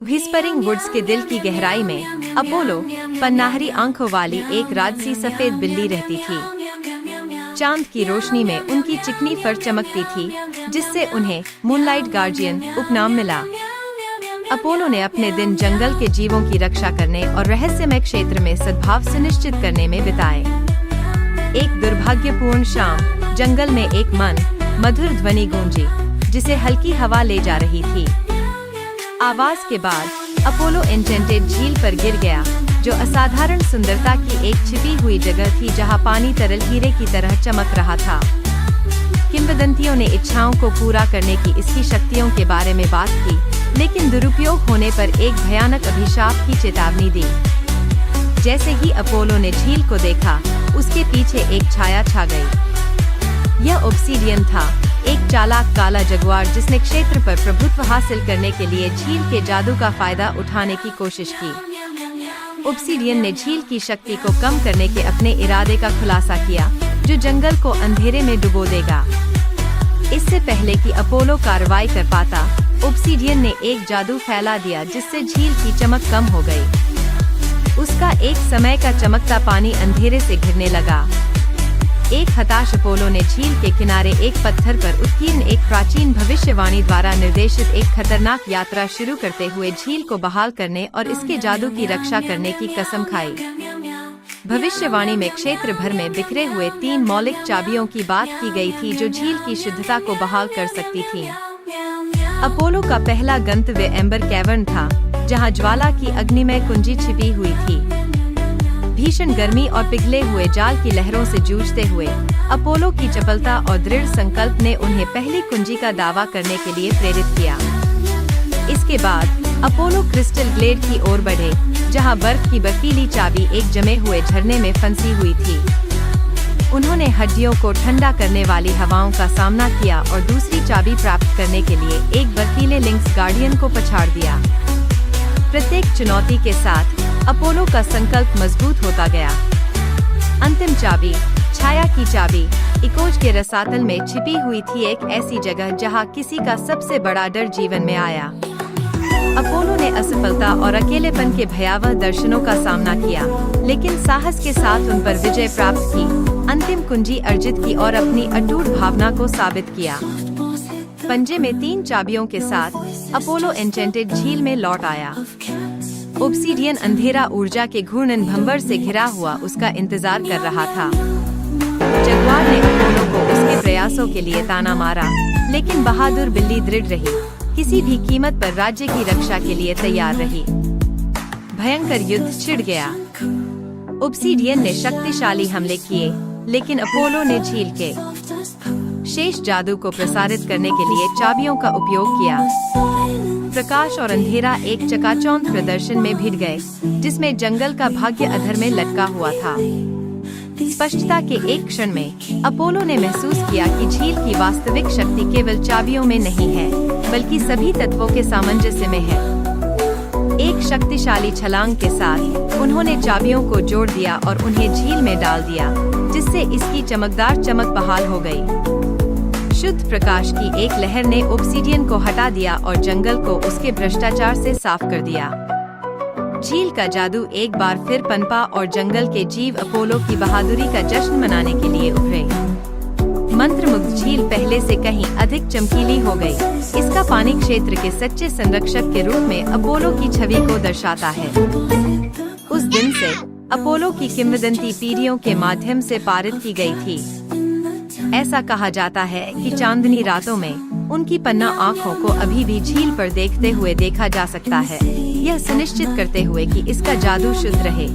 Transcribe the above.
Whispering woods के दिल की गहराई में अपोलो, पन्नाहरी आंखों वाली एक राजसी सफेद बिल्ली रहती थी। चांद की रोशनी में उनकी चिकनी फर चमकती थी, जिससे उन्हें मूनलाइट गार्जियन उपनाम मिला। अपोलो ने अपने दिन जंगल के जीवों की रक्षा करने और रहस्यमय क्षेत्र में सद्भाव सुनिश्चित करने में बिताए। एक दुर्भाग्यपूर्ण शाम जंगल में एक मधुर ध्वनि गूंजी, जिसे हल्की हवा ले जा रही थी। आवाज के बाद अपोलो एन्चेंटेड झील पर गिर गया, जो असाधारण सुंदरता की एक छिपी हुई जगह थी जहां पानी तरल हीरे की तरह चमक रहा था। किंवदंतियों ने इच्छाओं को पूरा करने की इसकी शक्तियों के बारे में बात की, लेकिन दुरुपयोग होने पर एक भयानक अभिशाप की चेतावनी दी। जैसे ही अपोलो ने झील को देखा, उसके पीछे एक छाया छा गई। यह ऑब्सीडियन था, एक चालाक काला जगुआर जिसने क्षेत्र पर प्रभुत्व हासिल करने के लिए झील के जादू का फायदा उठाने की कोशिश की। ऑब्सीडियन ने झील की शक्ति को कम करने के अपने इरादे का खुलासा किया, जो जंगल को अंधेरे में डुबो देगा। इससे पहले कि अपोलो कार्रवाई कर पाता, ऑब्सीडियन ने एक जादू फैला दिया जिससे झील की चमक कम हो गई। उसका एक समय का चमकता पानी अंधेरे से घिरने लगा। एक हताश अपोलो ने झील के किनारे एक पत्थर पर उत्कीर्ण एक प्राचीन भविष्यवाणी द्वारा निर्देशित एक खतरनाक यात्रा शुरू करते हुए झील को बहाल करने और इसके जादू की रक्षा करने की कसम खाई। भविष्यवाणी में क्षेत्र भर में बिखरे हुए 3 मौलिक चाबियों की बात की गई थी, जो झील की शुद्धता को बहाल कर सकती थी। अपोलो का पहला गंतव्य एम्बर कैवर्न था, जहां ज्वाला की अग्निमय कुंजी छिपी हुई थी। भीषण गर्मी और पिघले हुए जाल की लहरों से जूझते हुए अपोलो की चपलता और दृढ़ संकल्प ने उन्हें पहली कुंजी का दावा करने के लिए प्रेरित किया। इसके बाद अपोलो क्रिस्टल ग्लेड की ओर बढ़े, जहां बर्फ की बर्फीली चाबी एक जमे हुए झरने में फंसी हुई थी। उन्होंने हड्डियों को ठंडा करने वाली हवाओं का सामना किया और दूसरी चाबी प्राप्त करने के लिए एक बर्फीले लिंक्स गार्डियन को पछाड़ दिया। प्रत्येक चुनौती के साथ अपोलो का संकल्प मजबूत होता गया। अंतिम चाबी, छाया की चाबी, इकोज के रसातल में छिपी हुई थी, एक ऐसी जगह जहां किसी का सबसे बड़ा डर जीवन में आया। अपोलो ने असफलता और अकेलेपन के भयावह दर्शनों का सामना किया, लेकिन साहस के साथ उन पर विजय प्राप्त की, अंतिम कुंजी अर्जित की और अपनी अटूट भावना को साबित किया। पंजे में 3 चाबियों के साथ अपोलो एन्चेंटेड झील में लौट आया। ऑब्सीडियन अंधेरा ऊर्जा के घूर्णन भंवर से घिरा हुआ उसका इंतजार कर रहा था। जगुआर ने अपोलो को उसके प्रयासों के लिए ताना मारा, लेकिन बहादुर बिल्ली दृढ़ रही, किसी भी कीमत पर राज्य की रक्षा के लिए तैयार रही। भयंकर युद्ध छिड़ गया। ऑब्सीडियन ने शक्तिशाली हमले किए, लेकिन अपोलो ने झील के शेष जादू को प्रसारित करने के लिए चाबियों का उपयोग किया। प्रकाश और अंधेरा एक चकाचौंध प्रदर्शन में भिड़ गए, जिसमें जंगल का भाग्य अधर में लटका हुआ था। स्पष्टता के एक क्षण में अपोलो ने महसूस किया कि झील की वास्तविक शक्ति केवल चाबियों में नहीं है, बल्कि सभी तत्वों के सामंजस्य में है। एक शक्तिशाली छलांग के साथ उन्होंने चाबियों को जोड़ दिया और उन्हें झील में डाल दिया, जिससे इसकी चमकदार चमक बहाल हो गई। शुद्ध प्रकाश की एक लहर ने ऑब्सीडियन को हटा दिया और जंगल को उसके भ्रष्टाचार से साफ कर दिया। झील का जादू एक बार फिर पनपा और जंगल के जीव अपोलो की बहादुरी का जश्न मनाने के लिए उभरे। मंत्रमुग्ध झील पहले से कहीं अधिक चमकीली हो गई। इसका पानी क्षेत्र के सच्चे संरक्षक के रूप में अपोलो की छवि को दर्शाता है। उस दिन से अपोलो की किंवदंती पीढ़ियों के माध्यम से पारित की गई थी। ऐसा कहा जाता है कि चांदनी रातों में उनकी पन्ना आँखों को अभी भी झील पर देखते हुए देखा जा सकता है, यह सुनिश्चित करते हुए कि इसका जादू शुद्ध रहे।